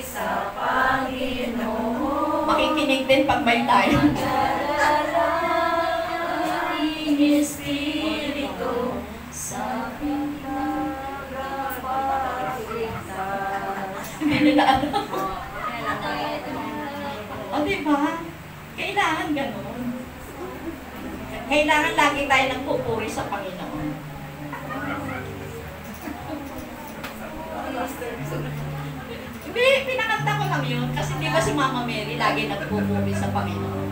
sa Panginoon. Makikinig din pag may tayo. Ang Espiritu sa pinagpapalitan. Hindi nila ano. O diba? Kailangan ganun. Kailangan lagi tayo nagpupuri sa Panginoon. Hindi, pinakanta ko lang yun. Kasi di ba si Mama Mary lagi nagpupuri sa Panginoon?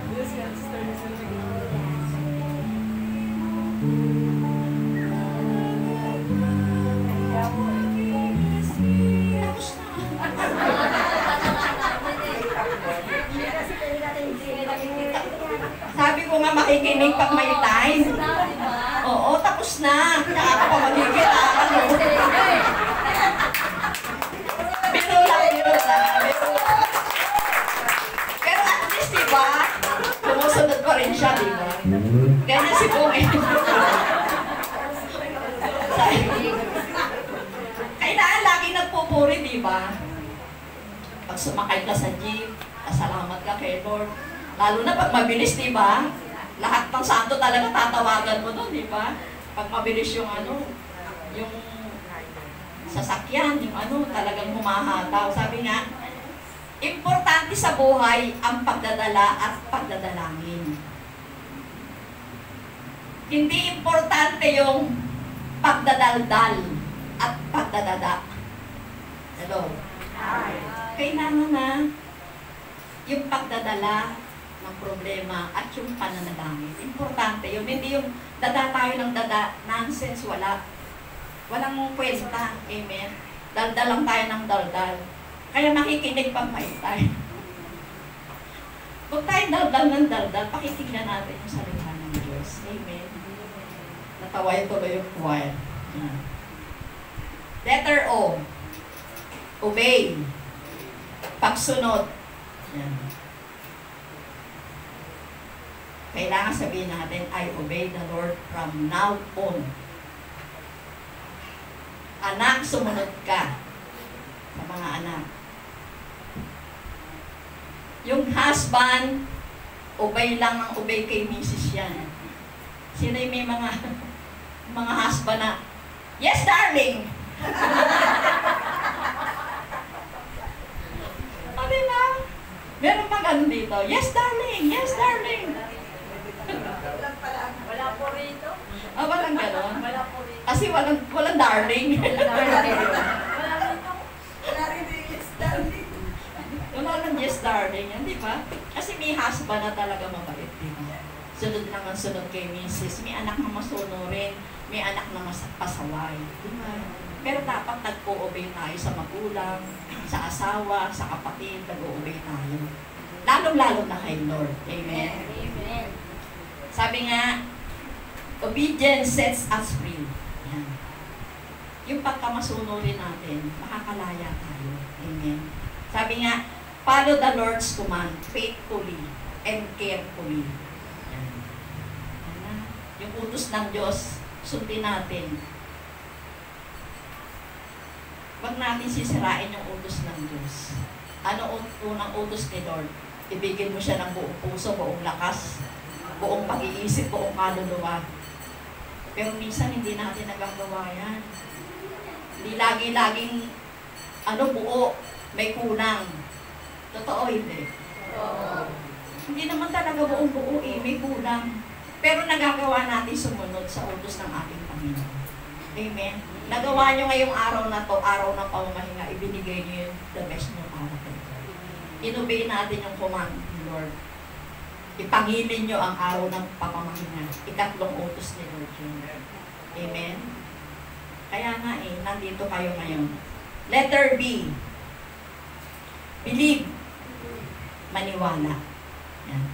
Tapos na. Sabi ko nga makikinig pag may time. Oo, tapos na. Kaya ako pa magigit. Biro lang, biro lang. Pero at least, diba, sumusunod pa rin siya, diba? Ganyan si Bong eh. Kailangan lagi nagpupuri, diba? Pag sumakay ka sa jeep, pasalamat ka kay Lord. Lalo na pag mabilis, di ba? Lahat ng santo talaga tatawagan mo doon, di ba? Pag mabilis yung yung sasakyan, yung talagang humahataw. Sabi nga, importante sa buhay ang pagdadala at pagdadalangin. Hindi importante yung pagdadaldal at pagdadada. Hello? Kailangan na yung pagdadala ng problema at yung pananalangin. Importante yun. Hindi yung dada tayo ng dada, nonsense, wala. Walang kwenta. Amen. Daldal lang tayo ng daldal. Kaya makikinig pang may tayo. Kung tayo daldal ng daldal, pakikinggan natin yung salita ng Diyos. Amen. Natawa yung tuloy yung choir. Letter O. Obey. Pagsunod. Yan. Kailangan sabihin natin, I obey the Lord from now on. Anak, sumunod ka sa mga anak. Yung husband, obey lang ang obey kay Mrs. yan. Sino yung may mga husband na, yes, darling! O, diba? Meron pa ganun dito, yes, darling! Yes, darling! Wala po rito. Ah, walang ganon? Wala po rito. Kasi walang darling. Wala rito. Wala rin yung yes, darling. Wala lang yes, darling. Yan, di ba? Kasi may husband na talaga mabait, di ba? Sunod lang ang sunod kay Mrs. May anak na masunurin. May anak na pasaway. Di ba? Pero dapat nag-o-obey tayo sa magulang, sa asawa, sa kapatid, nag-o-obey tayo. Lalong-lalo na kay Lord. Amen? Amen. Sabi nga, obedience sets us free. Yan. Yung pagkamasunurin natin, makakalaya tayo. Amen. Sabi nga, follow the Lord's command faithfully and carefully. Yan. Yan. Yung utos ng Diyos, sundin natin. Huwag natin sisirain yung utos ng Diyos. Ano unang utos ni Lord? Ibigin mo siya ng buong puso, buong lakas, buong pag-iisip, buong kaluluwa. Pero minsan hindi natin nagagawa yan. Hindi lagi-laging buo, may kunang. Totoo, hindi. Hindi naman talaga buong buo may kulang. Pero nagagawa natin sumunod sa utos ng ating Panginoon. Amen. Nagawa nyo ngayong araw na to, araw ng pamamahinga, ibinigay nyo yung the best nyo para kayo. Inobey natin yung command ni Lord. Ipangilin nyo ang araw ng pamamahinga. Ikatlong utos ni Lord yun. Amen. Kaya nga nandito kayo ngayon. Letter B. Believe. Maniwala. Yan.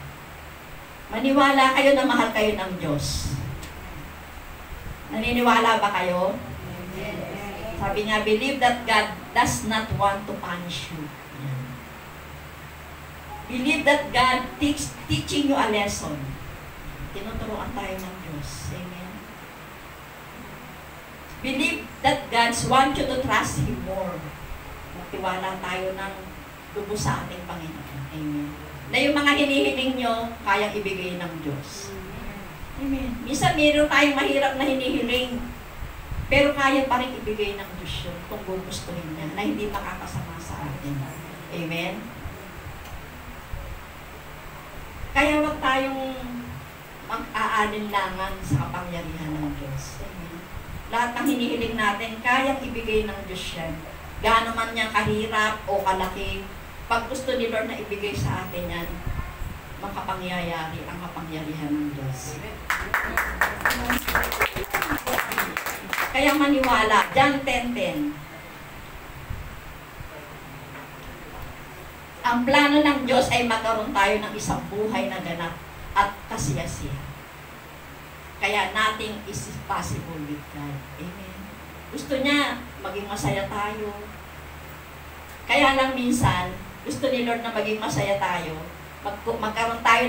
Maniwala kayo na mahal kayo ng Diyos. Naniniwala ba kayo? Sabi nga, believe that God does not want to punish you. Yan. Believe that God teaching you a lesson. Tinuturuan tayo ng Diyos. Amen. Believe that God wants you to trust Him more. Magtiwala tayo ng lubos sa ating Panginoon. Amen. Na yung mga hinihiling nyo, kayang ibigay ng Diyos. Amen. Minsan meron tayong mahirap na hinihiling, pero kaya pa rin ibigay ng Diyos yun kung gugustuhin niya, na hindi makakasama sa atin. Amen? Kaya wag tayong mag-aalinlangan sa kapangyarihan ng Diyos. Amen? Lahat ng hinihiling natin, kayang ibigay ng Diyos yan. Gaano man niya kahirap o kalaki, pag gusto ni Lord na ibigay sa atin yan, makapangyayari ang kapangyarihan ng Diyos. Kaya maniwala, John 10:10. Ang plano ng Diyos ay magkaroon tayo ng isang buhay na ganap at kasiyasihan. Kaya nothing is possible with God. Amen. Gusto niya maging masaya tayo. Kaya lang minsan, gusto ni Lord na maging masaya tayo, magkaroon tayo ng